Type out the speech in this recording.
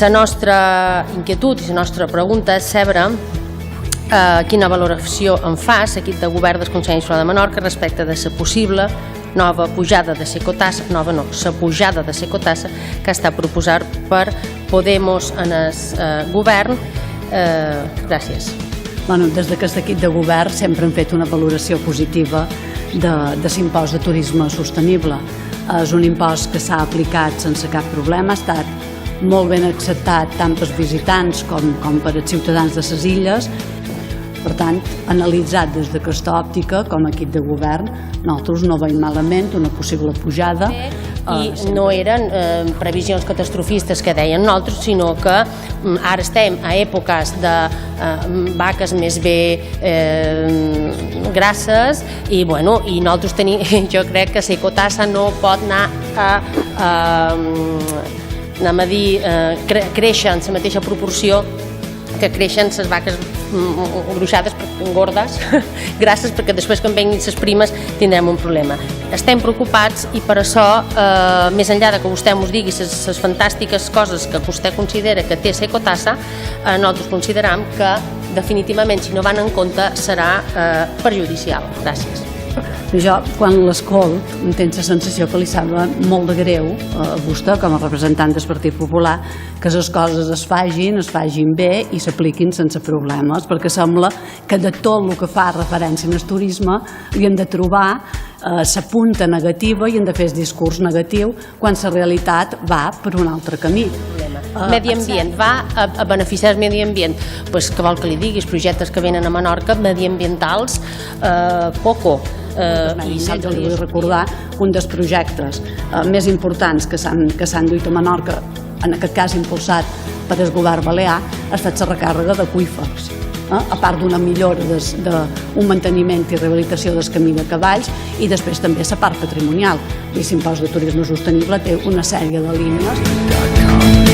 La nostra inquietud i la nostra pregunta és saber quina valoració en fa l'equip de govern del Consell Insular de Menorca respecte de la possible nova pujada de l'ecotassa, nova no, la pujada de l'ecotassa que està proposat per Podemos en el govern. Gràcies. Des d'aquest equip de govern sempre hem fet una valoració positiva de l'impost de turisme sostenible. És un impost que s'ha aplicat sense cap problema, ha estat molt ben acceptat tant pels visitants com per als ciutadans de les illes. Per tant, analitzat des d'aquesta òptica, com a equip de govern, nosaltres no veiem malament una possible pujada. I no eren previsions catastrofistes que deien nosaltres, sinó que ara estem a èpoques de vaques més bé grasses i nosaltres tenim, jo crec que l'ecotassa no pot anar a dir, créixer en la mateixa proporció que creixen les vaques gruixades, gordes, grasses, perquè després quan venguin les primes tindrem un problema. Estem preocupats i per això, més enllà que vostè ens digui les fantàstiques coses que vostè considera que té l'ecotassa, nosaltres consideram que definitivament, si no van en compte, serà perjudicial. Gràcies. Jo, quan l'escolt, tinc la sensació que li sembla molt de greu a vostè, com a representant del Partit Popular, que les coses es fagin bé i s'apliquin sense problemes, perquè sembla que de tot el que fa referència al turisme hi hem de trobar la punta negativa i hem de fer el discurs negatiu quan la realitat va per un altre camí. Medi ambient, va a beneficiar el medi ambient. Doncs què vol que li digui? Els projectes que venen a Menorca, mediambientals, poco. I jo li vull recordar un dels projectes més importants que s'han duit a Menorca, en aquest cas impulsat per el govern balear, ha estat la recàrrega d'aqüífers. A part d'una millora d'un manteniment i rehabilitació del camí de cavalls i després també la part patrimonial. L'impost de turisme sostenible té una sèrie de línies.